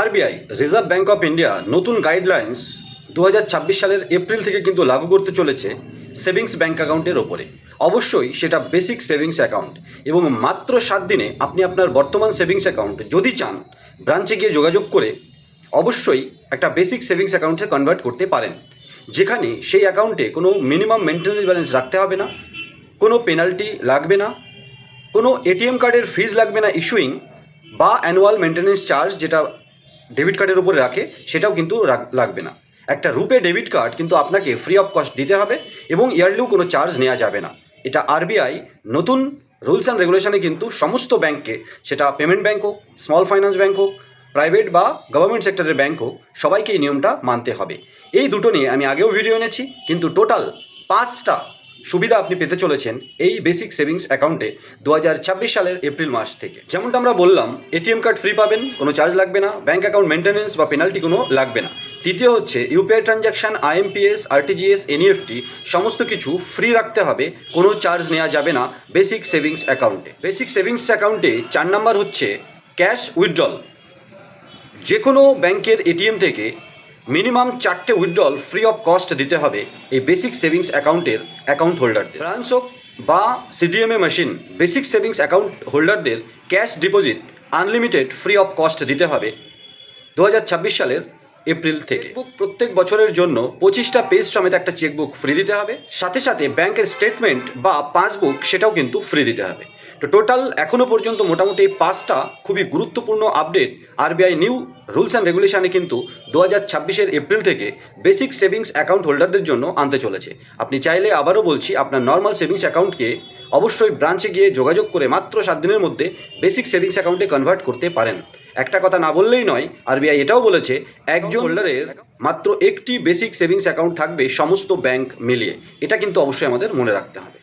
RBI reserve bank of India নতুন guidelines 2026 সালের April থেকে কিন্তু লাগু করতে চলেছে সেভিংস ব্যাঙ্ক অ্যাকাউন্টের ওপরে। অবশ্যই সেটা বেসিক সেভিংস অ্যাকাউন্ট এবং মাত্র 7 দিনে আপনি আপনার বর্তমান সেভিংস অ্যাকাউন্ট যদি চান ব্রাঞ্চে গিয়ে যোগাযোগ করে অবশ্যই একটা বেসিক সেভিংস অ্যাকাউন্টে কনভার্ট করতে পারেন, যেখানে সেই অ্যাকাউন্টে কোনো মিনিমাম মেনটেন্যান্স ব্যালেন্স রাখতে হবে না, কোনো পেনাল্টি লাগবে না, কোনো এটিএম কার্ডের ফিজ লাগবে না ইস্যুইং, বা অ্যানুয়াল মেনটেন্যান্স চার্জ যেটা ডেবিট কার্ডের উপরে রাখে সেটাও কিন্তু লাগবে না। একটা রুপে ডেবিট কার্ড কিন্তু আপনাকে ফ্রি অফ কস্ট দিতে হবে এবং ইয়ারলিও কোনো চার্জ নেওয়া যাবে না। এটা আরবিআই নতুন রুলস অ্যান্ড রেগুলেশনে কিন্তু সমস্ত ব্যাংককে, সেটা পেমেন্ট ব্যাংক হোক, স্মল ফাইন্যান্স ব্যাংক হোক, প্রাইভেট বা গভর্নমেন্ট সেক্টরের ব্যাংক হোক, সবাইকে এই নিয়মটা মানতে হবে। এই দুটো নিয়ে আমি আগেও ভিডিও এনেছি, কিন্তু টোটাল 5টা সুবিধা আপনি পেতে চলেছেন এই বেসিক সেভিংস অ্যাকাউন্টে 2026 সালের এপ্রিল মাস থেকে। যেমনটা আমরা বললাম, এটিএম কার্ড ফ্রি পাবেন, কোনো চার্জ লাগবে না, ব্যাঙ্ক অ্যাকাউন্ট মেনটেন্যান্স বা পেনাল্টি কোনো লাগবে না। তৃতীয় হচ্ছে UPI transaction, IMPS, RTGS, NEFT সমস্ত কিছু ফ্রি রাখতে হবে, কোনো চার্জ নেওয়া যাবে না বেসিক সেভিংস অ্যাকাউন্টে। বেসিক সেভিংস অ্যাকাউন্টে 4 নাম্বার হচ্ছে ক্যাশ উইথড্রল। যে কোনো ব্যাংকের এটিএম থেকে মিনিমাম 4টে উইথড্রল ফ্রি অফ কস্ট দিতে হবে এই বেসিক সেভিংস অ্যাকাউন্টের অ্যাকাউন্ট হোল্ডারদের। ব্রাঞ্চ হোক বা CDMA machine, basic savings account হোল্ডারদের cash deposit unlimited free of cost দিতে হবে 2026 সালের এপ্রিল থেকে। বুক প্রত্যেক বছরের জন্য 25টা পেজ সমেত একটা চেকবুক ফ্রি দিতে হবে, সাথে সাথে ব্যাংকের স্টেটমেন্ট বা পাসবুক সেটাও কিন্তু ফ্রি দিতে হবে। তো টোটাল এখনও পর্যন্ত মোটামুটি এই 5টা খুবই গুরুত্বপূর্ণ update RBI new rules and রেগুলেশনে কিন্তু 2026 এপ্রিল থেকে বেসিক সেভিংস অ্যাকাউন্ট হোল্ডারদের জন্য আনতে চলেছে। আপনি চাইলে, আবারও বলছি, আপনার নর্মাল সেভিংস অ্যাকাউন্টকে অবশ্যই ব্রাঞ্চে গিয়ে যোগাযোগ করে মাত্র 7 দিনের মধ্যে বেসিক সেভিংস অ্যাকাউন্টে কনভার্ট করতে পারেন। একটা কথা না বললেই নয়, আরবিআই এটাও বলেছে একজন হোল্ডারের মাত্র একটি বেসিক সেভিংস অ্যাকাউন্ট থাকবে সমস্ত ব্যাংক মিলিয়ে। এটা কিন্তু অবশ্যই আমাদের মনে রাখতে হবে।